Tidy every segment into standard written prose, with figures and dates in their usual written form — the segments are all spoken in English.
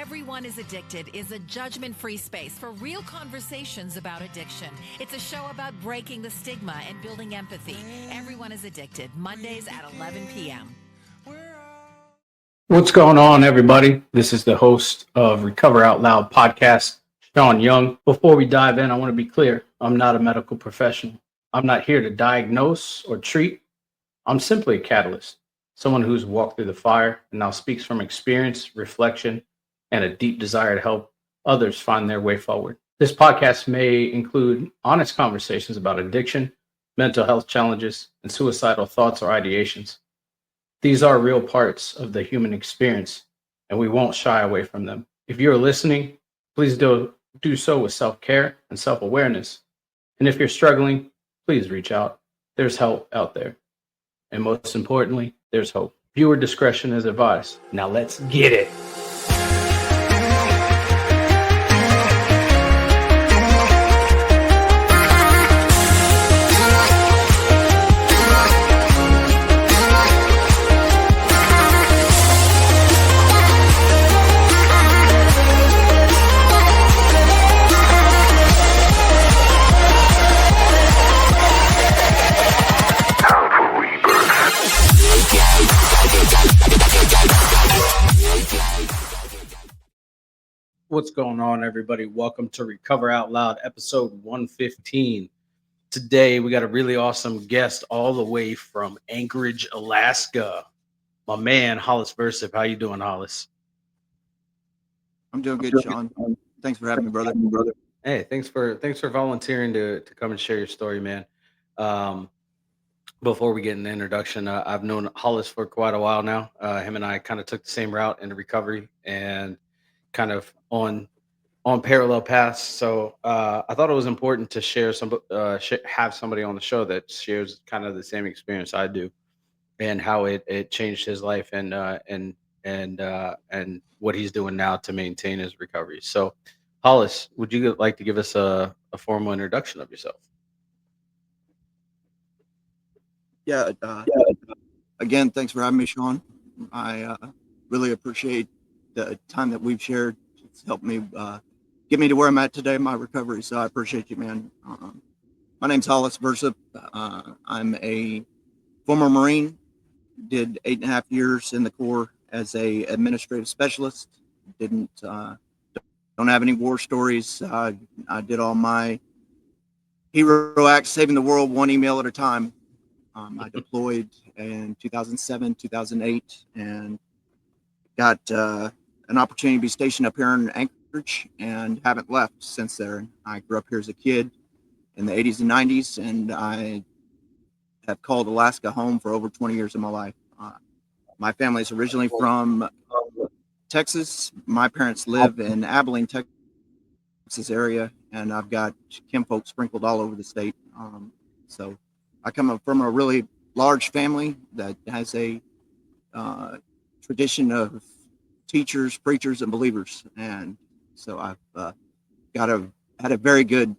Everyone is Addicted is a judgment-free space for real conversations about addiction. It's a show about breaking the stigma and building empathy. Everyone is Addicted, Mondays at 11 p.m. What's going on, everybody? This is the host of Recover Out Loud podcast, Sean Young. Before we dive in, I want to be clear. I'm not a medical professional. I'm not here to diagnose or treat. I'm simply a catalyst, someone who's walked through the fire and now speaks from experience, reflection, and a deep desire to help others find their way forward. This podcast may include honest conversations about addiction, mental health challenges, and suicidal thoughts or ideations. These are real parts of the human experience, and we won't shy away from them. If you're listening, please do so with self-care and self-awareness. And if you're struggling, please reach out. There's help out there. And most importantly, there's hope. Viewer discretion is advised. Now let's get it. What's going on, everybody? Welcome to Recover Out Loud, episode 115. Today, we got a really awesome guest all the way from Anchorage, Alaska. My man, Hollis Versyp. How you doing, Hollis? I'm doing good, Sean. Thanks for having me, brother. Hey, thanks for volunteering to come and share your story, man. Before we get an introduction, I've known Hollis for quite a while now. Him and I kind of took the same route into recovery and kind of on parallel paths. So I thought it was important to share have somebody on the show that shares kind of the same experience I do, and how it changed his life and what he's doing now to maintain his recovery. So, Hollis, would you like to give us a formal introduction of yourself? Yeah. Again, thanks for having me, Sean. I really appreciate the time that we've shared. It's helped me get me to where I'm at today in my recovery. So I appreciate you, man. My name's Hollis Versyp. I'm a former Marine. Did 8.5 years in the Corps as a administrative specialist. Don't have any war stories. I did all my hero acts, saving the world one email at a time. I deployed in 2007, 2008, and got an opportunity to be stationed up here in Anchorage and haven't left since there. I grew up here as a kid in the 80s and 90s, and I have called Alaska home for over 20 years of my life. My family is originally from Texas. My parents live in Abilene, Texas area, and I've got kinfolk sprinkled all over the state. So I come from a really large family that has a tradition of teachers, preachers, and believers, and so I've had a very good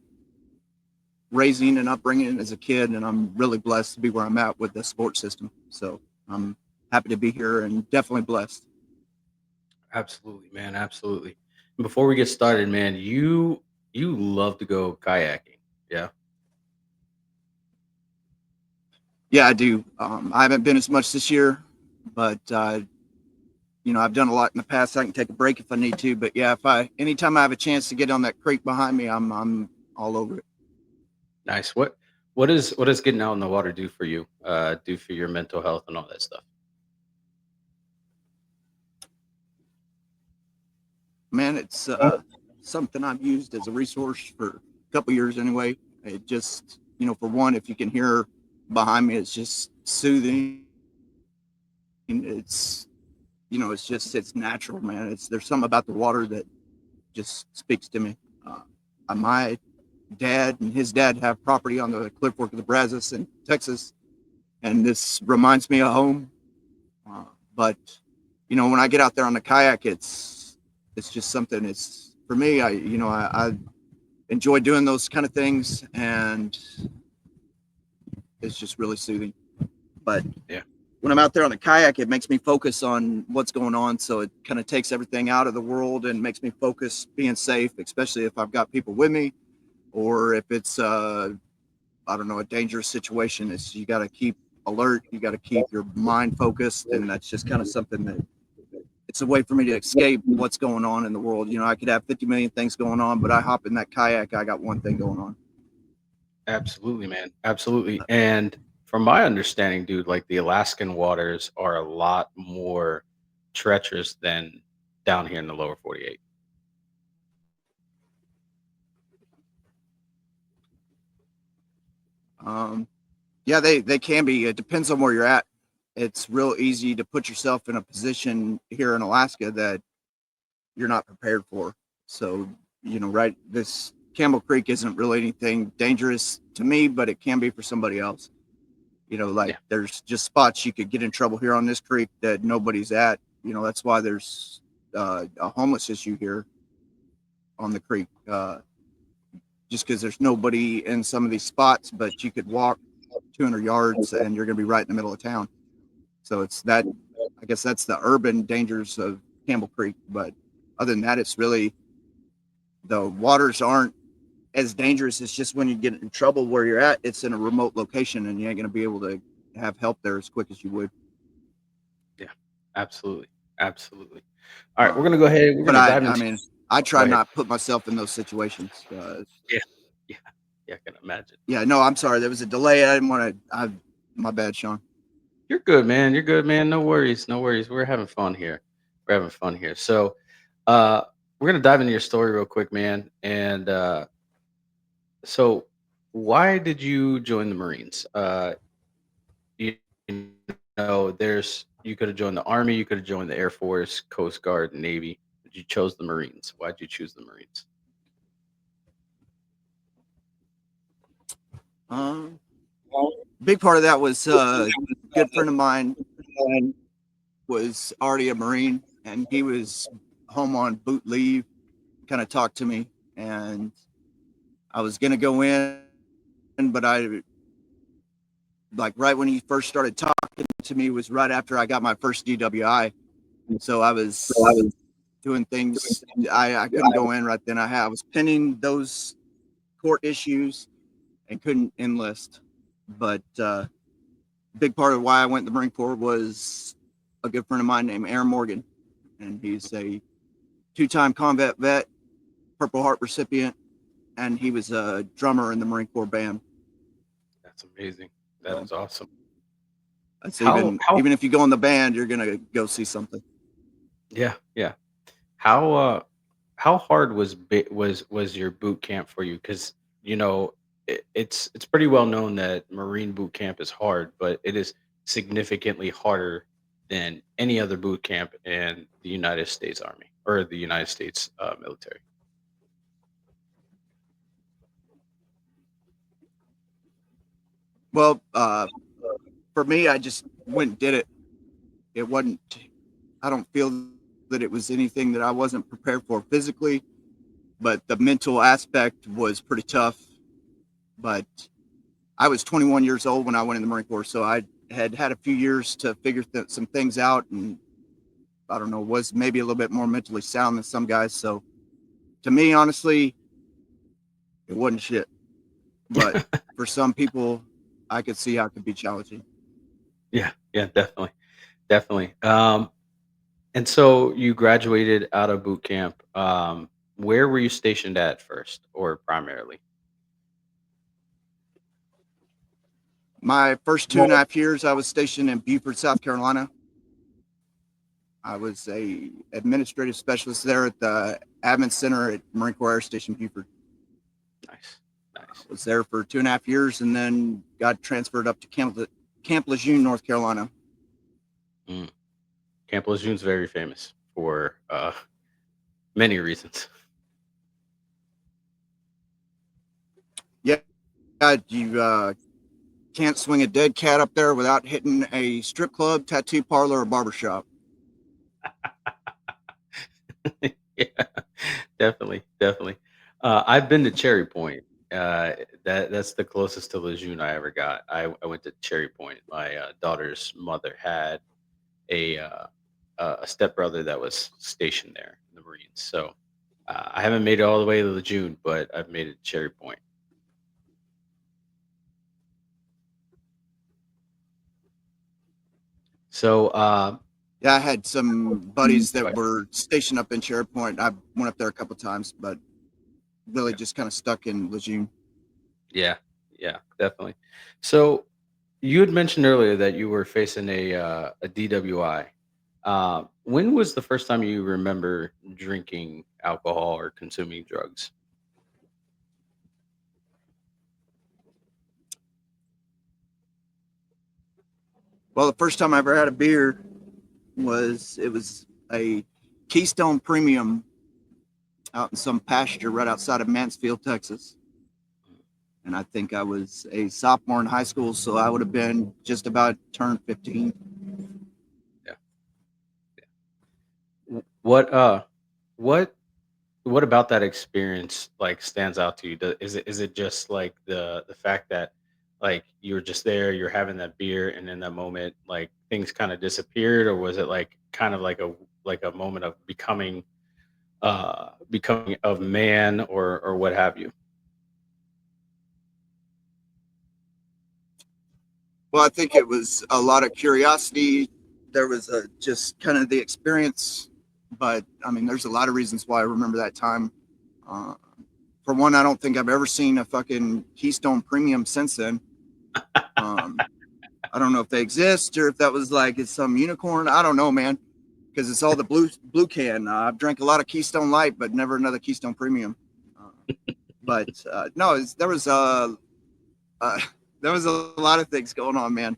raising and upbringing as a kid, and I'm really blessed to be where I'm at with the support system. So I'm happy to be here and definitely blessed. Absolutely, man. Absolutely. Before we get started, man, you love to go kayaking, yeah? Yeah, I do. I haven't been as much this year, but I've done a lot in the past. I can take a break if I need to, but yeah, anytime I have a chance to get on that creek behind me, I'm all over it. Nice. What does getting out in the water do for you? Do for your mental health and all that stuff? Man, it's something I've used as a resource for a couple years anyway. It just, for one, if you can hear behind me, it's just soothing. It's it's natural, man. There's something about the water that just speaks to me. My dad and his dad have property on the Cliff Fork of the Brazos in Texas, and this reminds me of home. But when I get out there on the kayak, it's just something. It's for me. I enjoy doing those kind of things, and it's just really soothing. But yeah, when I'm out there on the kayak, it makes me focus on what's going on. So it kind of takes everything out of the world and makes me focus being safe, especially if I've got people with me, or if it's, I don't know, a dangerous situation. It's, you got to keep alert. You got to keep your mind focused. And that's just kind of something that it's a way for me to escape what's going on in the world. You know, I could have 50 million things going on, but I hop in that kayak, I got one thing going on. Absolutely, man. Absolutely. And from my understanding, dude, like the Alaskan waters are a lot more treacherous than down here in the lower 48. Yeah, they can be. It depends on where you're at. It's real easy to put yourself in a position here in Alaska that you're not prepared for. So, you know, right, this Campbell Creek isn't really anything dangerous to me, but it can be for somebody else. You know, like Yeah. there's just spots you could get in trouble here on this creek that nobody's at. You know, that's why there's a homeless issue here on the creek. Just because there's nobody in some of these spots, but you could walk 200 yards and you're going to be right in the middle of town. So it's that, I guess that's the urban dangers of Campbell Creek. But other than that, it's really, the waters aren't as dangerous. It's just when you get in trouble where you're at, it's in a remote location and you ain't going to be able to have help there as quick as you would. Yeah, absolutely. Absolutely. All right, we're going to go ahead. We're But going to dive I into. mean, I try not to put myself in those situations. Yeah. Yeah. Yeah. I can imagine. Yeah, no, I'm sorry. There was a delay. I didn't want to, my bad, Sean. You're good, man. You're good, man. No worries. No worries. We're having fun here. We're having fun here. So, we're going to dive into your story real quick, man. And, so why did you join the Marines? You, you you could have joined the Army, you could have joined the Air Force, Coast Guard, Navy, but you chose the Marines. Why'd you choose the Marines? Big part of that was a good friend of mine was already a Marine, and he was home on boot leave, kind of talked to me, and I was going to go in, but I, like, right when he first started talking to me was right after I got my first DWI. So I was doing things. I couldn't go in right then. I was pending those court issues and couldn't enlist. But big part of why I went in the Marine Corps was a good friend of mine named Aaron Morgan. And he's a 2-time combat vet, Purple Heart recipient, and he was a drummer in the Marine Corps band. That's amazing. That is awesome. That's even if you go in the band, you're gonna go see something. Yeah, yeah. How hard was your boot camp for you? Because you know it's pretty well known that Marine boot camp is hard, but it is significantly harder than any other boot camp in the United States Army or the United States military. Well, for me, I just went and did it. It wasn't. I don't feel that it was anything that I wasn't prepared for physically, but the mental aspect was pretty tough. But I was 21 years old when I went in the Marine Corps, so I had a few years to figure some things out, and I don't know, was maybe a little bit more mentally sound than some guys. So to me, honestly, it wasn't shit. But for some people, I could see how it could be challenging. Yeah, yeah, definitely, definitely. And so you graduated out of boot camp. Where were you stationed at first, or primarily? My first 2.5 years, I was stationed in Beaufort, South Carolina. I was a administrative specialist there at the Admin Center at Marine Corps Air Station Beaufort. Nice, nice. Was there for 2.5 years, and then got transferred up to Camp Lejeune, North Carolina. Camp Lejeune's very famous for many reasons. Yeah, you can't swing a dead cat up there without hitting a strip club, tattoo parlor, or barbershop. Yeah, definitely, definitely. I've been to Cherry Point. That's the closest to Lejeune I ever got. I went to Cherry Point. My daughter's mother had a a stepbrother that was stationed there in the Marines. So I haven't made it all the way to Lejeune, but I've made it to Cherry Point. So Yeah, I had some buddies go that ahead. were stationed up in Cherry Point. I went up there a couple times, but really Yeah, just kind of stuck in Lejeune. yeah, yeah, definitely. So you had mentioned earlier that you were facing a DWI. When was the first time you remember drinking alcohol or consuming drugs? Well, the first time I ever had a beer was a Keystone Premium out in some pasture right outside of Mansfield, Texas. And I think I was a sophomore in high school, so I would have been just about turned 15. Yeah. What what what about that experience like stands out to you? Is it just like the fact that like you were just there, you're having that beer, and in that moment, like things kind of disappeared, or was it like kind of like a moment of becoming of man or what have you? Well, I think it was a lot of curiosity. There was just kind of the experience, but I mean, there's a lot of reasons why I remember that time. Uh, for one, I don't think I've ever seen a fucking Keystone Premium since then. Um, I don't know if they exist or if that was like it's some unicorn. I don't know, man, because it's all the blue can. I've drank a lot of Keystone Light, but never another Keystone Premium. But no, uh, there was a lot of things going on, man.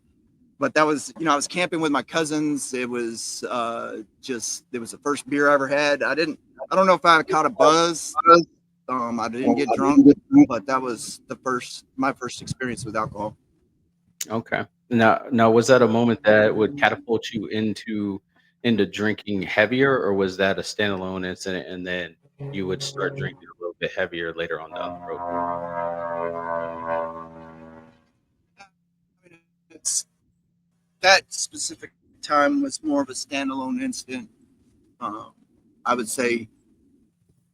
But that was, I was camping with my cousins. It was it was the first beer I ever had. I don't know if I caught a buzz. I didn't get drunk, but that was my first experience with alcohol. Okay. Now, was that a moment that would catapult you into drinking heavier, or was that a standalone incident, and then you would start drinking a little bit heavier later on down the road? I mean, it's that specific time was more of a standalone incident. Um, I would say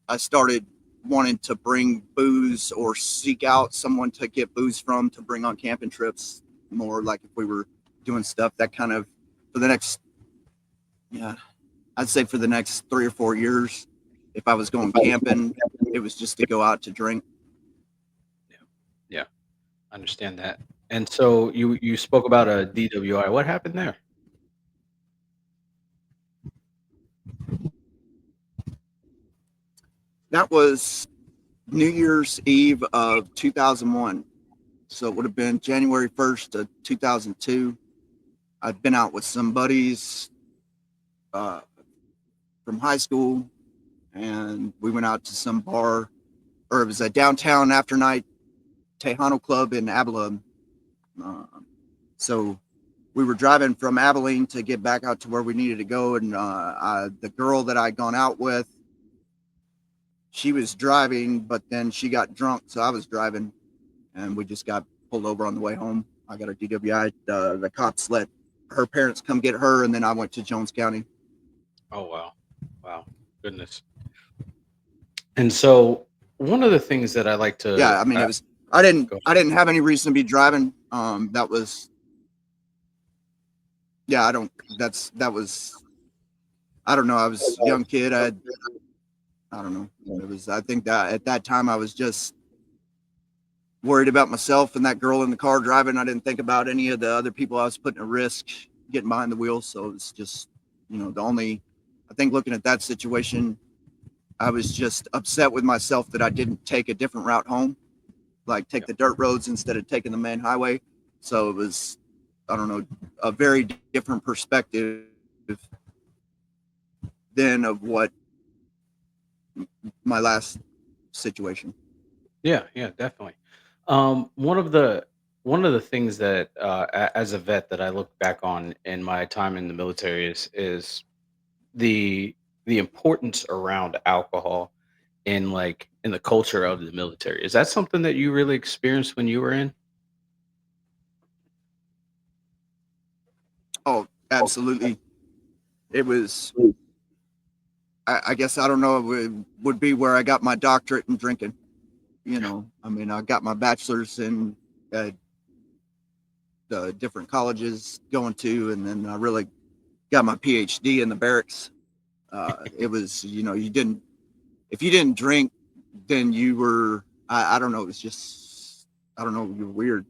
I started wanting to bring booze or seek out someone to get booze from to bring on camping trips. More like if we were doing stuff that kind of for the next, yeah, I'd say for the next 3 or 4 years, if I was going camping, it was just to go out to drink. Yeah. Yeah, I understand that. And so you spoke about a DWI. What happened there? That was New Year's Eve of 2001. So it would have been January 1st of 2002. I'd been out with some buddies uh, from high school, and we went out to some bar, or it was a downtown after night Tejano club in Abilene. Uh, so we were driving from Abilene to get back out to where we needed to go, and the girl that I'd gone out with, she was driving, but then she got drunk, so I was driving, and we just got pulled over on the way home. I got a DWI. The cops let her parents come get her, and then I went to Jones County. Oh, wow. Wow. Goodness. And so one of the things that I like to Yeah, I mean, it was. I didn't. go I didn't have any reason to be driving. That was. Yeah, I don't. That was. I don't know. I was a young kid. I don't know. It was. I think that at that time I was just worried about myself and that girl in the car driving. I didn't think about any of the other people I was putting at risk getting behind the wheel. So it was just, the only. I think looking at that situation, I was just upset with myself that I didn't take a different route home, like take yeah. the dirt roads instead of taking the main highway. So it was, I don't know, a very different perspective than of what my last situation. Yeah, yeah, definitely. One of the things that as a vet that I look back on in my time in the military is the importance around alcohol in the culture of the military. Is that something that you really experienced when you were in? Oh, absolutely. It was, I guess, I don't know, it would be where I got my doctorate in drinking. I mean, I got my bachelor's in the different colleges going to, and then I really got my PhD in the barracks. It was, if you didn't drink, then you were, I don't know, it was just, I don't know, you were weird.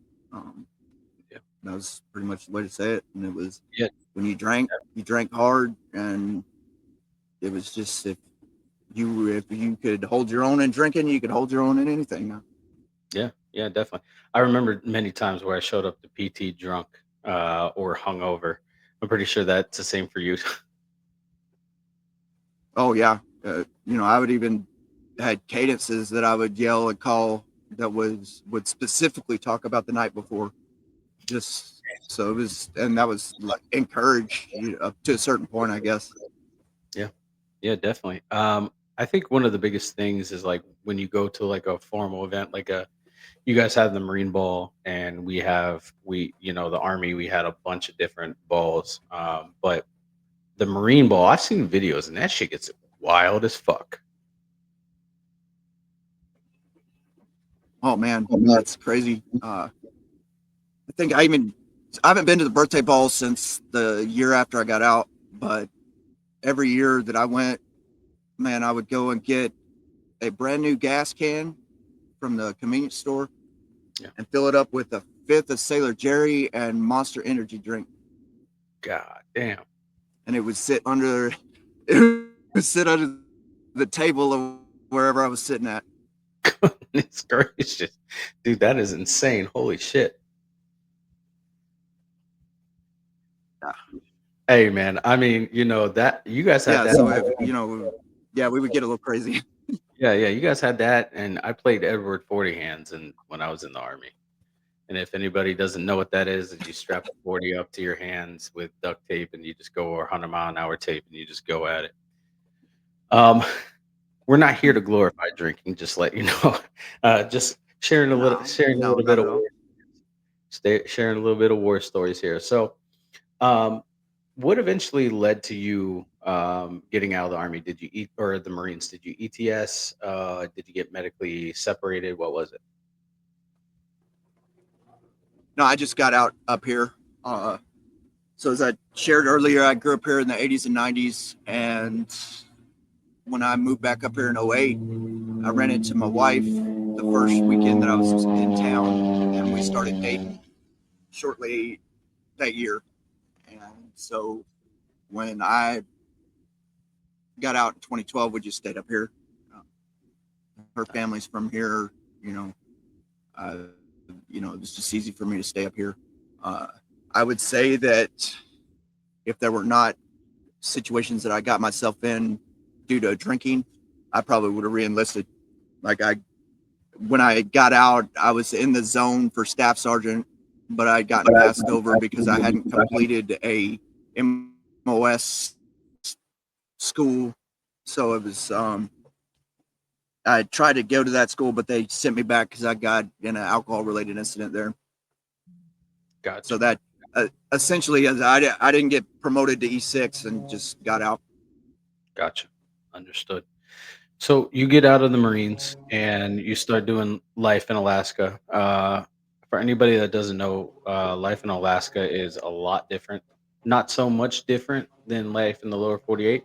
Yeah. That was pretty much the way to say it. And it was, Yeah. when you drank hard, and it was just, if you could hold your own in drinking, you could hold your own in anything. Yeah, definitely. I remember many times where I showed up to PT drunk or hungover. I'm pretty sure that's the same for you. Oh yeah. I would even had cadences that I would yell and call that would specifically talk about the night before. Just so it was, and that was like encouraged up to a certain point, I guess. Yeah. Yeah, definitely. I think one of the biggest things is like when you go to like a formal event, you guys have the Marine Ball, and the Army, we had a bunch of different balls. But the Marine Ball, I've seen videos and that shit gets wild as fuck. Oh man, that's crazy. I think I haven't been to the birthday ball since the year after I got out, but every year that I went, man, I would go and get a brand new gas can from the convenience store, Yeah. and fill it up with a fifth of Sailor Jerry and Monster Energy drink. God damn. And it would sit under the table of wherever I was sitting at. It's gracious. Dude, that is insane. Holy shit. Yeah. Hey man, I mean, that you guys had Yeah, that. so we would get a little crazy. Yeah, you guys had that, and I played Edward 40 hands and when I was in the Army. And if anybody doesn't know what that is you strap a 40 up to your hands with duct tape and you just go, or 100-mile-an-hour tape, and you just go at it. Um, we're not here to glorify drinking, just let you know. Just sharing a little, No, not at all. sharing a little bit of war stories here. So, um, what eventually led to you getting out of the Army? Did you eat, or the Marines? Did you ETS? Did you get medically separated? What was it? No, I just got out up here. So as I shared earlier, I grew up here in the 80s and 90s, and when I moved back up here in 08, I ran into my wife the first weekend that I was in town, and we started dating shortly that year. And so when I got out in 2012, we just stayed up here. Her family's from here, you know. It was just easy for me to stay up here. I would say that if there were not situations that I got myself in due to drinking, I probably would have reenlisted. When I got out, I was in the zone for staff sergeant, but I'd gotten passed over because I hadn't completed a MOS school. So it was, I tried to go to that school, but they sent me back because I got in an alcohol related incident there. Gotcha. So that essentially, I didn't get promoted to E6 and just got out. Gotcha. Understood. So you get out of the Marines and you start doing life in Alaska. For anybody that doesn't know, life in Alaska is a lot different. Not so much different than life in the lower 48,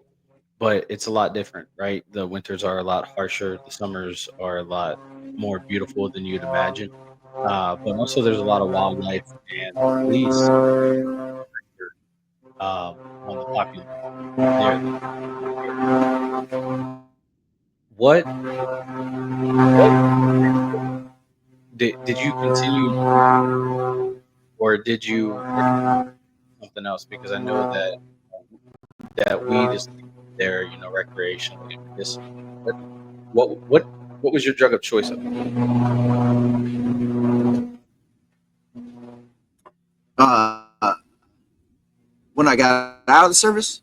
but it's a lot different, right? The winters are a lot harsher. The summers are a lot more beautiful than you'd imagine. But also there's a lot of wildlife, and the police on the population there. What what did you continue, or did you something else? Because I know that weed is there, recreationally and medicinally. What was your drug of choice up there? Uh, when I got out of the service,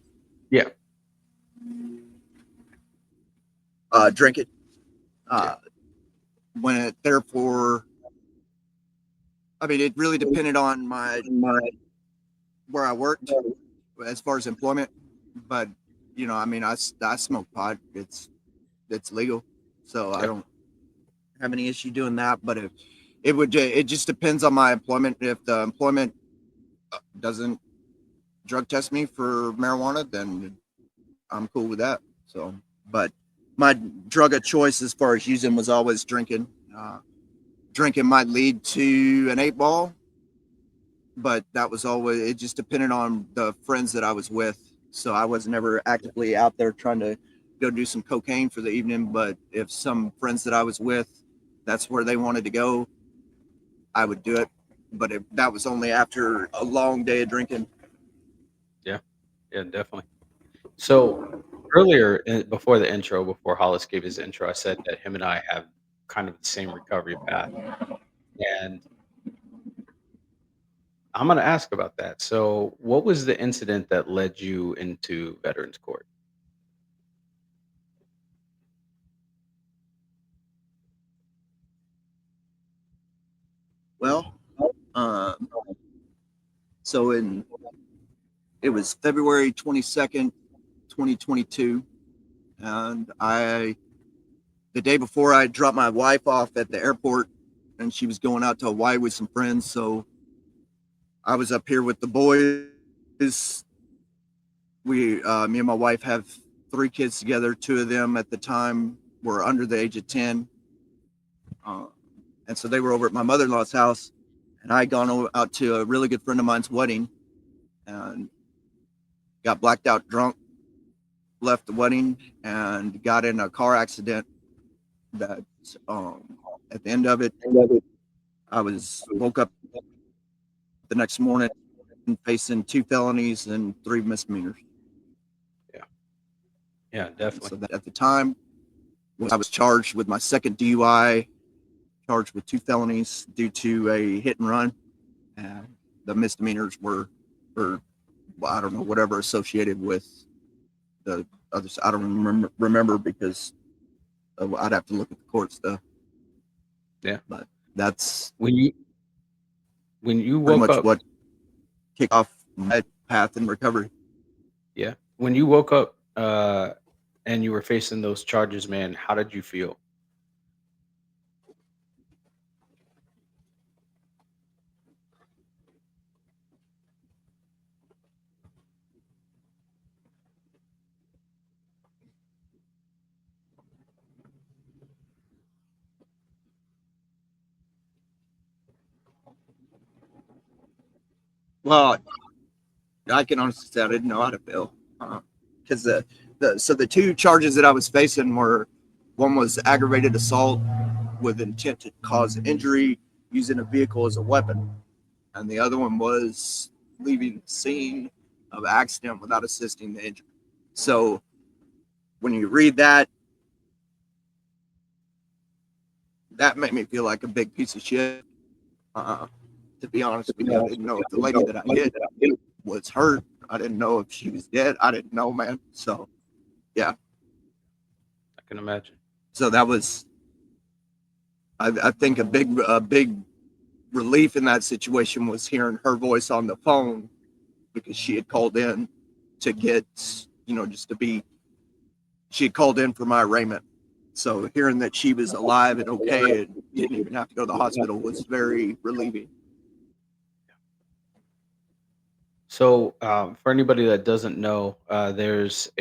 Yeah. drink it. Went there for, I mean, it really depended on where I worked as far as employment. But, you know, I mean, I smoke pot. It's legal. So I don't have any issue doing that. But it just depends on my employment. If the employment doesn't drug test me for marijuana, then I'm cool with that. So, but my drug of choice as far as using was always drinking. Drinking might lead to an 8-ball, but that was always, it just depended on the friends that I was with. So I was never actively out there trying to go do some cocaine for the evening. But if some friends that I was with, that's where they wanted to go, I would do it. But that was only after a long day of drinking. Yeah, definitely. So earlier, before the intro, before Hollis gave his intro, I said that him and I have kind of the same recovery path. And I'm going to ask about that. So, what was the incident that led you into Veterans Court? Well, so it was February 22nd, 2022. And the day before, I dropped my wife off at the airport, and she was going out to Hawaii with some friends. So I was up here with the boys. Me and my wife have 3 kids together. 2 of them at the time were under the age of 10. And so they were over at my mother-in-law's house, and I had gone out to a really good friend of mine's wedding and got blacked out drunk, left the wedding, and got in a car accident that at the end of it, I woke up the next morning facing 2 felonies and 3 misdemeanors. Yeah, definitely. So that at the time, I was charged with my second DUI, charged with 2 felonies due to a hit and run. And the misdemeanors were I don't know, whatever associated with the others. I don't remember because I'd have to look at the court stuff. Yeah. But that's when you pretty woke much up, what kicked off my path in recovery. yeah, when you woke up and you were facing those charges, man, how did you feel? Well, I can honestly say I didn't know how to feel because the 2 charges that I was facing were, one was aggravated assault with intent to cause injury using a vehicle as a weapon, and the other one was leaving the scene of accident without assisting the injured. So when you read that, that made me feel like a big piece of shit. To be honest with you, I didn't know if the lady that I hit was hurt. I didn't know if she was dead. I didn't know, man. So, yeah. I can imagine. So that was, I think, a big relief in that situation was hearing her voice on the phone, because she had called in to get, she had called in for my arraignment. So hearing that she was alive and okay and didn't even have to go to the hospital was very relieving. So, for anybody that doesn't know, there's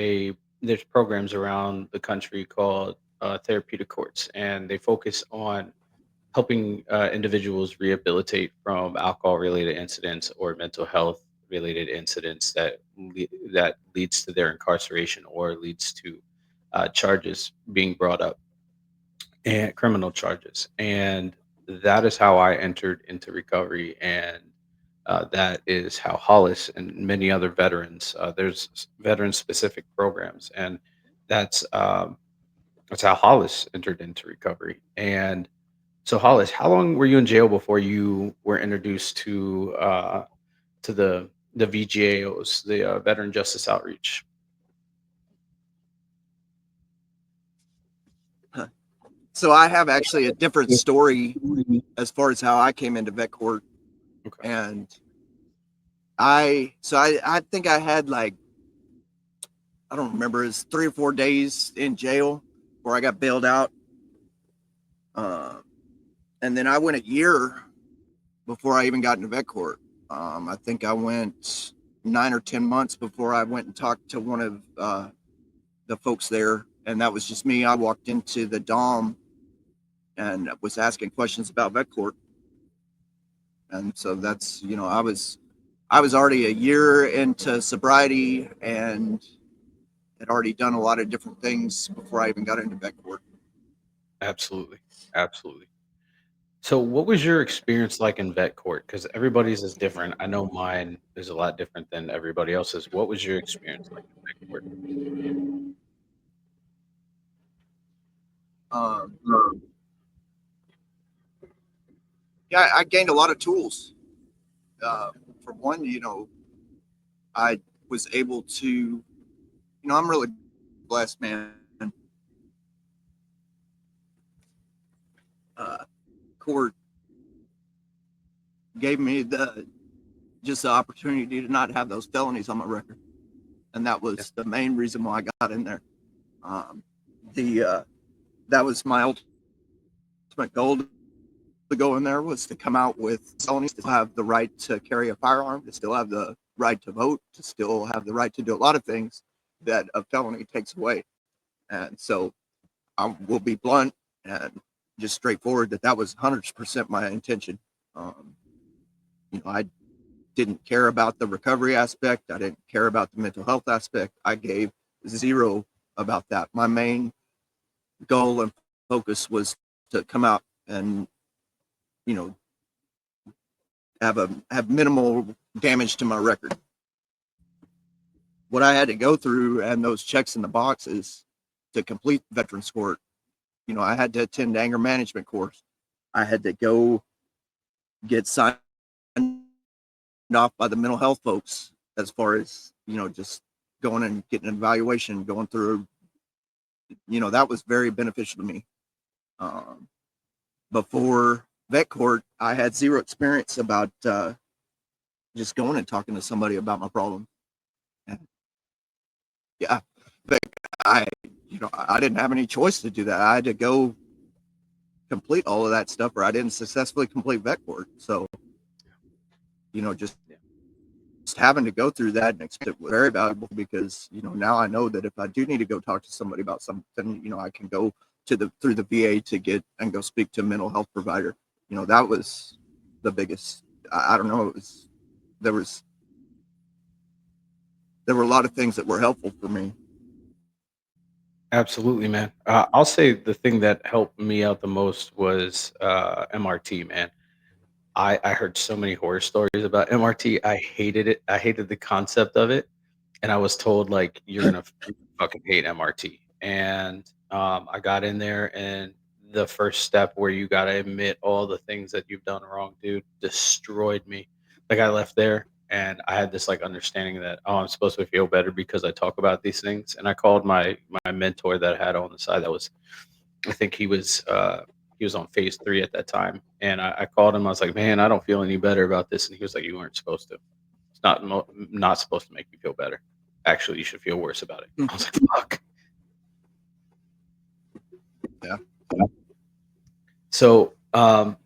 programs around the country called therapeutic courts, and they focus on helping individuals rehabilitate from alcohol-related incidents or mental health-related incidents that leads to their incarceration or leads to charges being brought up, and criminal charges. And that is how I entered into recovery, and that is how Hollis and many other veterans. There's veteran-specific programs, and that's um, that's how Hollis entered into recovery. And so, Hollis, how long were you in jail before you were introduced to the VGAOs, the Veteran Justice Outreach? So I have actually a different story as far as how I came into vet court. Okay. And I think I had like, I don't remember, it's 3 or 4 days in jail where I got bailed out. And then I went a year before I even got into vet court. I think I went 9 or 10 months before I went and talked to one of the folks there. And that was just me. I walked into the DOM and was asking questions about vet court. And so that's, I was already a year into sobriety and had already done a lot of different things before I even got into vet court. Absolutely. Absolutely. So what was your experience like in vet court? Because everybody's is different. I know mine is a lot different than everybody else's. What was your experience like in vet court? Um, yeah, I gained a lot of tools. For one, I was able to, I'm really blessed, man. Court gave me just the opportunity to not have those felonies on my record, and that was the main reason why I got in there. That was my ultimate goal to go in there, was to come out with felonies, to have the right to carry a firearm, to still have the right to vote, to still have the right to do a lot of things that a felony takes away. And so I will be blunt and just straightforward that was 100% my intention. I didn't care about the recovery aspect. I didn't care about the mental health aspect. I gave zero about that. My main goal and focus was to come out and, have minimal damage to my record. What I had to go through and those checks in the boxes to complete Veterans Court, I had to attend anger management course. I had to go get signed off by the mental health folks as far as, just going and getting an evaluation, going through, that was very beneficial to me. Before vet court, I had zero experience about just going and talking to somebody about my problem. And yeah, but I didn't have any choice to do that. I had to go complete all of that stuff, or I didn't successfully complete vet court. So, just having to go through that and expect it was very valuable, because, now I know that if I do need to go talk to somebody about something, I can go through the VA to get and go speak to a mental health provider. That was the biggest. I don't know. There were a lot of things that were helpful for me. Absolutely, man. I'll say the thing that helped me out the most was MRT, man. I heard so many horror stories about MRT. I hated it. I hated the concept of it. And I was told, like, you're gonna fucking hate MRT. And I got in there, and the first step where you gotta admit all the things that you've done wrong, dude, destroyed me. Like, I left there and I had this like understanding that, oh, I'm supposed to feel better because I talk about these things. And I called my mentor that I had on the side. That was, I think he was on phase 3 at that time. And I called him. I was like, man, I don't feel any better about this. And he was like, you weren't supposed to. It's not supposed to make you feel better. Actually, you should feel worse about it. I was like, fuck. Yeah. So, MR.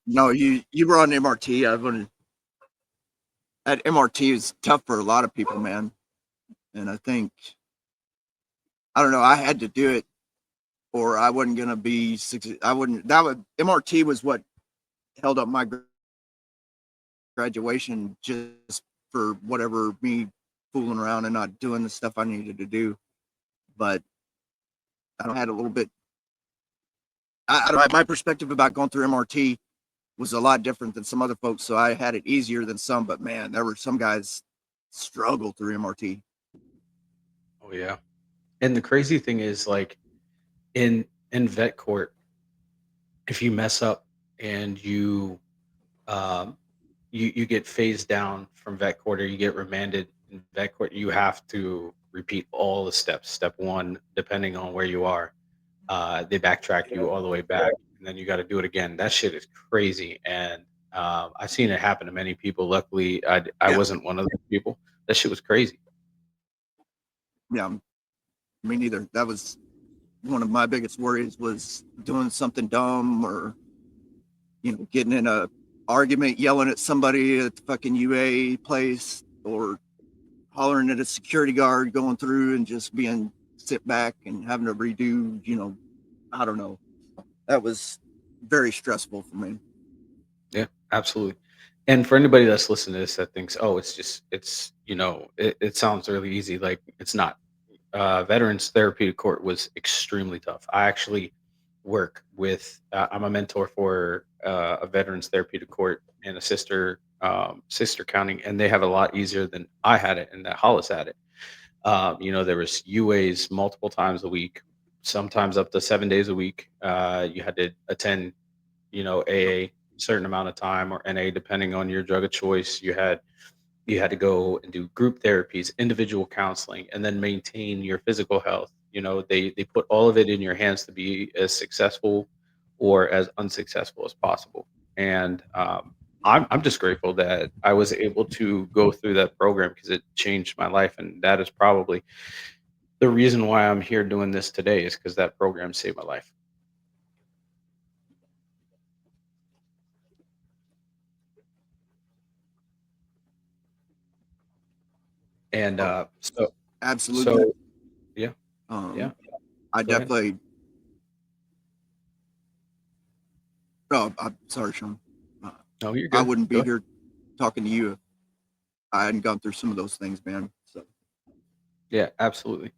No, you were on MRT. At MRT is tough for a lot of people, man. And I think, I don't know, I had to do it, or I wasn't gonna be. MRT was what held up my graduation, just for whatever, me fooling around and not doing the stuff I needed to do. But I had a little bit. My perspective about going through MRT was a lot different than some other folks, so I had it easier than some. But man, there were some guys struggle through MRT. Oh yeah, and the crazy thing is, like, in vet court, if you mess up and you get phased down from vet court, or you get remanded in vet court, you have to repeat all the steps. Step one, depending on where you are, they backtrack you all the way back, and then you got to do it again. That shit is crazy, and I've seen it happen to many people. Luckily, I Yeah. wasn't one of those people. That shit was crazy. Yeah. Me neither. That was one of my biggest worries, was doing something dumb, or, getting in a argument, yelling at somebody at the fucking UA place, or hollering at a security guard going through and just being sit back and having to redo, I don't know. That was very stressful for me. Yeah, absolutely. And for anybody that's listening to this that thinks, oh, it sounds really easy. Like, it's not. Veterans Therapeutic Court was extremely tough. I actually work with, I'm a mentor for a Veterans Therapeutic Court in a sister county, and they have a lot easier than I had it and that Hollis had it. There was UAs multiple times a week, sometimes up to 7 days a week. You had to attend, AA certain amount of time, or NA depending on your drug of choice. You had to go and do group therapies, individual counseling, and then maintain your physical health. They put all of it in your hands to be as successful or as unsuccessful as possible. And I'm just grateful that I was able to go through that program, because it changed my life, and that is probably the reason why I'm here doing this today, is because that program saved my life. And Oh, so absolutely. yeah, yeah. I Go ahead. definitely. Oh, I'm sorry, Sean. No, you're I good. wouldn't Go be ahead. here talking to you if I hadn't gone through some of those things, man. So Yeah, absolutely.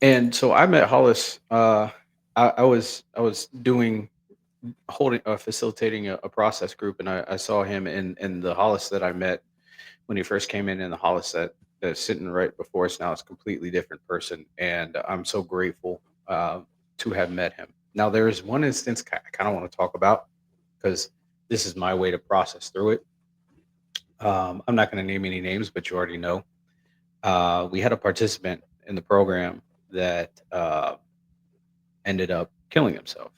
And so I met Hollis. I was doing holding facilitating a process group, and I saw him in the Hollis that I met when he first came in, and the Hollis that's sitting right before us now is a completely different person, and I'm so grateful to have met him. Now, there is one instance I kind of want to talk about, because this is my way to process through it. I'm not going to name any names, but you already know. We had a participant in the program that ended up killing himself.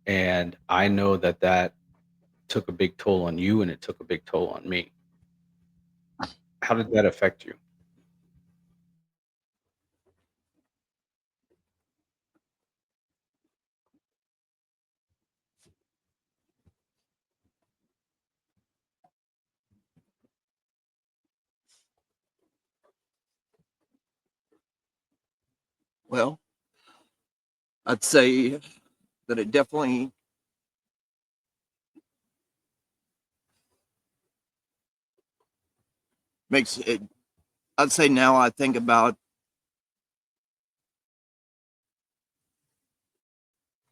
And I know that that took a big toll on you, and it took a big toll on me. How did that affect you? well, I'd say that it definitely makes it. I'd say now I think about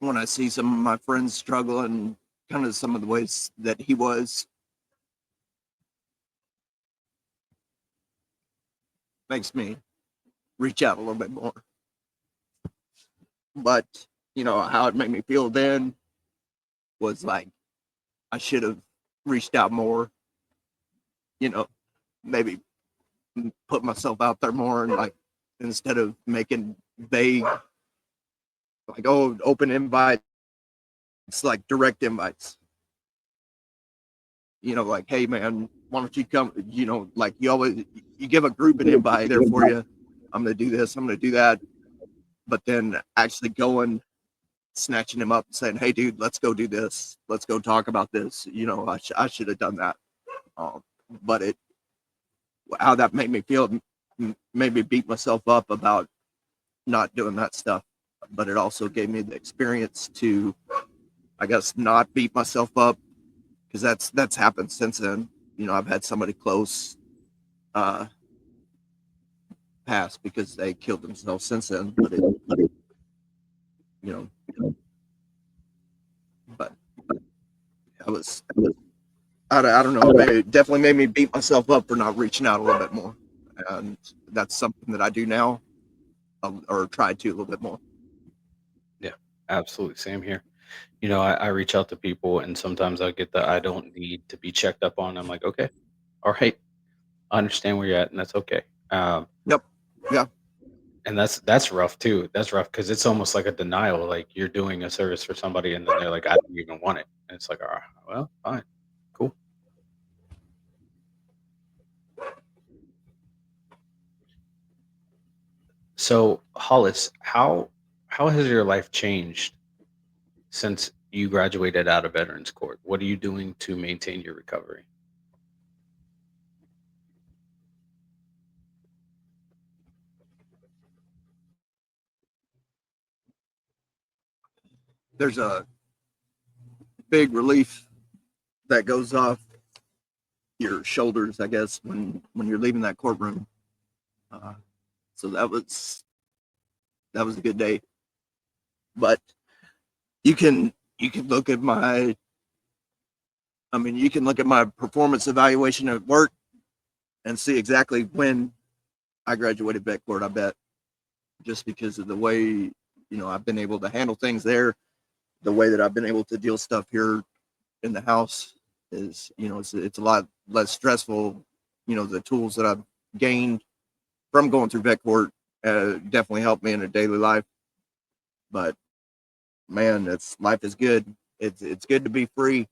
when I see some of my friends struggle, and kind of some of the ways that he was, makes me reach out a little bit more. But how it made me feel then was like I should have reached out more. You know, maybe put myself out there more, and like, instead of making vague, like, oh, open invites, it's like direct invites. Like, hey man, why don't you come? Like, you give a group an invite there for you. I'm gonna do this, I'm gonna do that. But then actually going, snatching him up and saying, hey dude, let's go do this, let's go talk about this. I should have done that. But how that made me feel, made me beat myself up about not doing that stuff. But it also gave me the experience to, I guess, not beat myself up, because that's happened since then. I've had somebody close pass because they killed themselves since then. But you know, but I don't know. It definitely made me beat myself up for not reaching out a little bit more, and that's something that I do now, or try to a little bit more. Yeah, absolutely. Same here. I reach out to people, and sometimes I get the I don't need to be checked up on. I'm like, okay, all right, I understand where you're at, and that's okay. Um, Yep. Yeah. And that's rough too. That's rough because it's almost like a denial. Like you're doing a service for somebody, and then they're like, "I don't even want it." And it's like, "All right, well, fine, cool." So, Hollis, how has your life changed since you graduated out of Veterans Court? What are you doing to maintain your recovery? There's a big relief that goes off your shoulders, I guess, when you're leaving that courtroom. Uh, so that was a good day. But you can look at my you can look at my performance evaluation at work and see exactly when I graduated vet court, I bet, just because of the way, I've been able to handle things there, the way that I've been able to deal stuff here in the house is, it's a lot less stressful. The tools that I've gained from going through vet court definitely helped me in a daily life. But man, life is good. It's good to be free.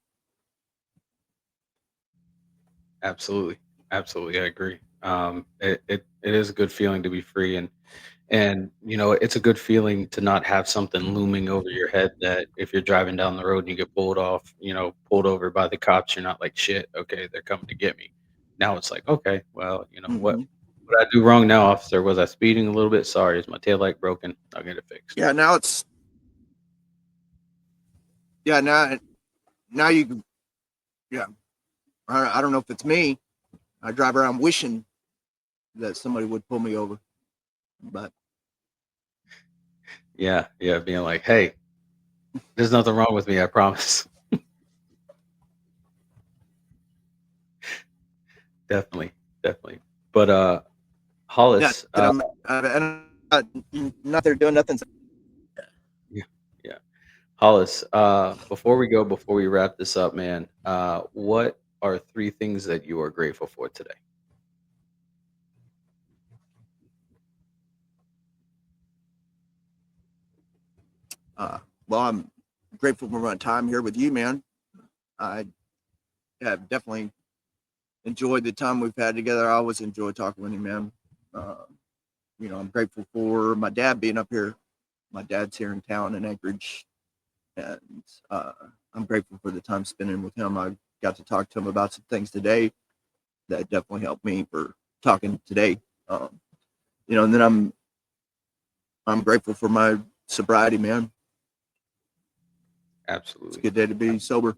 Absolutely, absolutely, I agree. It is a good feeling to be free, and it's a good feeling to not have something looming over your head that if you're driving down the road and you get pulled off, pulled over by the cops, you're not like, shit, okay, they're coming to get me. Now it's like, okay, well, Mm-hmm. what I do wrong now, officer? Was I speeding a little bit? Sorry, is my tail light broken? I'll get it fixed. Yeah, now it's yeah now you can yeah. I don't know if it's me. I drive around wishing that somebody would pull me over, but Yeah, yeah, being like, hey, there's nothing wrong with me, I promise. Definitely, definitely. But yeah, Hollis, and I'm not there doing nothing. yeah, yeah. Hollis, before we wrap this up, man, what are three things that you are grateful for today? Uh, well, I'm grateful for my time here with you, man. I have definitely enjoyed the time we've had together. I always enjoy talking with you, man. Uh, I'm grateful for my dad being up here. My dad's here in town in Anchorage, and uh, I'm grateful for the time spending with him. I got to talk to him about some things today that definitely helped me for talking today. And then I'm grateful for my sobriety, man. It's a Absolutely, good day to be sober.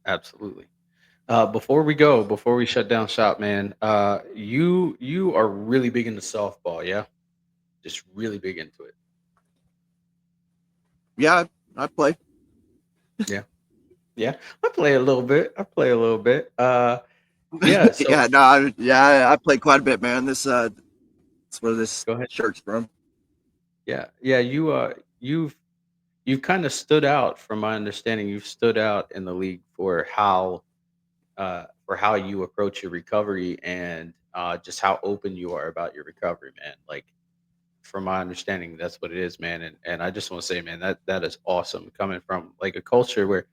absolutely. Before we shut down shop, man, you are really big into softball, yeah? Just really big into it. Yeah, I play. Yeah, yeah. I play a little bit. I play a little bit. Yeah. So Yeah, no, I play quite a bit, man. That's where this go ahead. shirt's from. Yeah, yeah. You've kind of stood out, from my understanding. You've stood out in the league for how you approach your recovery and just how open you are about your recovery, man. Like from my understanding, that's what it is, man. And I just want to say, man, that is awesome coming from like a culture where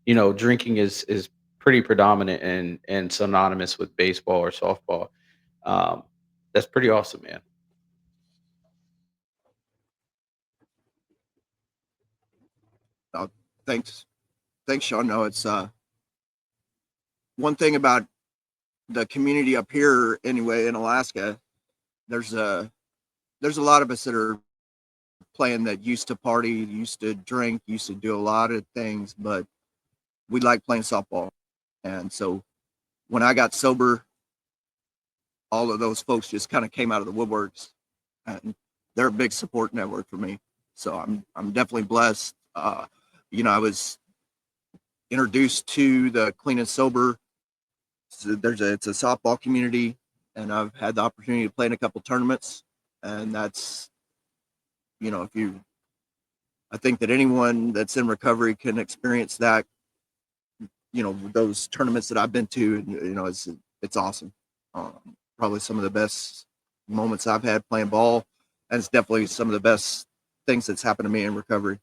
drinking is pretty predominant and synonymous with baseball or softball. Um, that's pretty awesome, man. Oh, thanks, thanks, Sean. No, it's one thing about the community up here, anyway, in Alaska. There's a there's a lot of us that are playing that used to party, used to drink, used to do a lot of things, but we like playing softball. And so when I got sober, all of those folks just kind of came out of the woodworks, and they're a big support network for me. So I'm definitely blessed. I was introduced to the clean and sober. So it's a softball community, and I've had the opportunity to play in a couple tournaments, and that's if you I think that anyone that's in recovery can experience that. Those tournaments that I've been to, it's awesome. Probably some of the best moments I've had playing ball, and it's definitely some of the best things that's happened to me in recovery.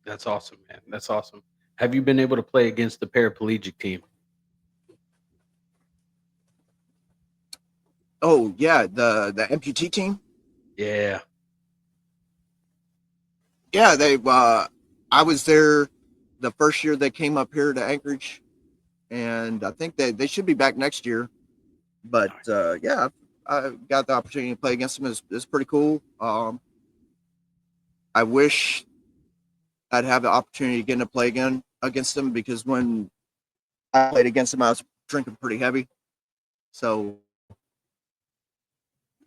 That's awesome, man. That's awesome. Have you been able to play against the paraplegic team? Oh yeah, the amputee team. Yeah. Yeah, they. I was there the first year they came up here to Anchorage, and I think they should be back next year. But yeah, I got the opportunity to play against them. It's pretty cool. I wish I'd have the opportunity again to play again against them, because when I played against them, I was drinking pretty heavy. So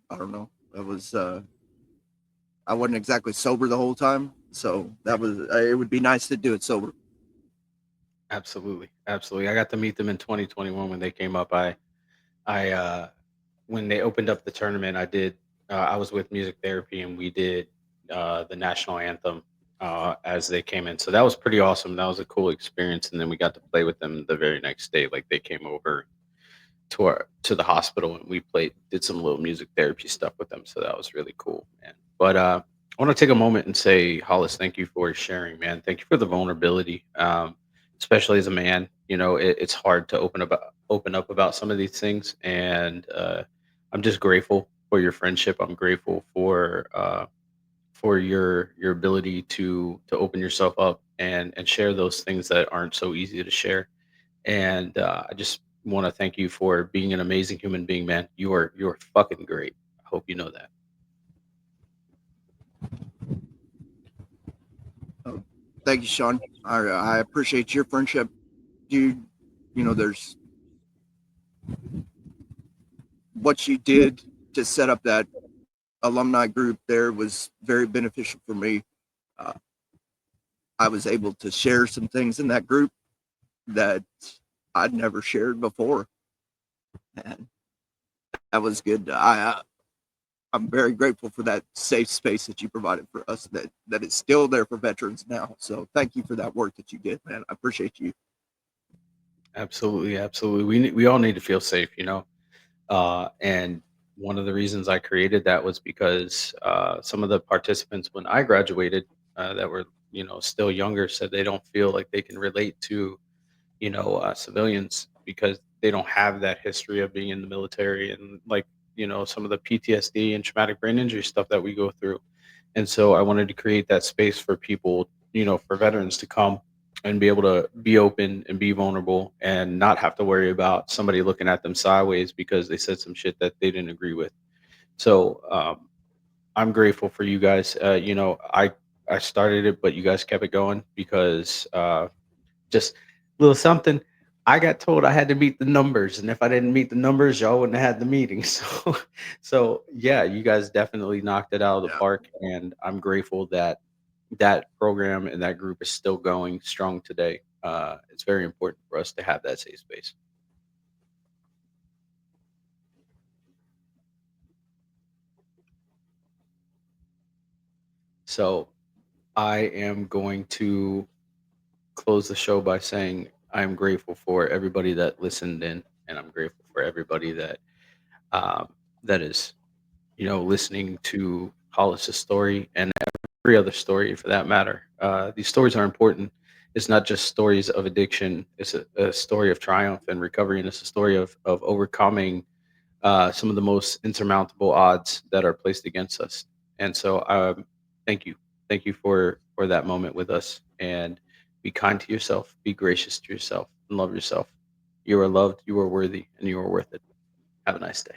I don't know. It was I wasn't exactly sober the whole time. So that was it would be nice to do it sober. Absolutely. Absolutely. I got to meet them in 2021 when they came up. I when they opened up the tournament, I was with music therapy and we did the national anthem as they came in. So that was pretty awesome. That was a cool experience. And then we got to play with them the very next day. Like they came over to the hospital and we did some little music therapy stuff with them. So that was really cool, man. But I want to take a moment and say, Hollis, thank you for sharing, man. Thank you for the vulnerability. Especially as a man, it's hard to open up about some of these things. And I'm just grateful for your friendship. I'm grateful for your ability to open yourself up and share those things that aren't so easy to share. And I just want to thank you for being an amazing human being, man. You're fucking great. I hope you know that. Thank you, Sean. I appreciate your friendship, dude. There's what you did to set up that alumni group there was very beneficial for me. Uh, I was able to share some things in that group that I'd never shared before, and that was good. I'm very grateful for that safe space that you provided for us. That is still there for veterans now. So thank you for that work that you did, man. I appreciate you. Absolutely, absolutely. We all need to feel safe, and one of the reasons I created that was because some of the participants when I graduated that were still younger said they don't feel like they can relate to civilians because they don't have that history of being in the military and like some of the PTSD and traumatic brain injury stuff that we go through. And so I wanted to create that space for people, for veterans to come and be able to be open and be vulnerable and not have to worry about somebody looking at them sideways because they said some shit that they didn't agree with. So I'm grateful for you guys. I started it, but you guys kept it going because just a little something. I got told I had to meet the numbers, and if I didn't meet the numbers, y'all wouldn't have had the meeting. So yeah, you guys definitely knocked it out of the Yeah. park, and I'm grateful that that program and that group is still going strong today. It's very important for us to have that safe space. So I am going to close the show by saying I am grateful for everybody that listened in, and I'm grateful for everybody um, that is listening to Hollis's story and every other story for that matter. These stories are important. It's not just stories of addiction. It's a story of triumph and recovery, and it's a story of overcoming some of the most insurmountable odds that are placed against us. And so, thank you, thank you for that moment with us. And be kind to yourself, be gracious to yourself, and love yourself. You are loved, you are worthy, and you are worth it. Have a nice day.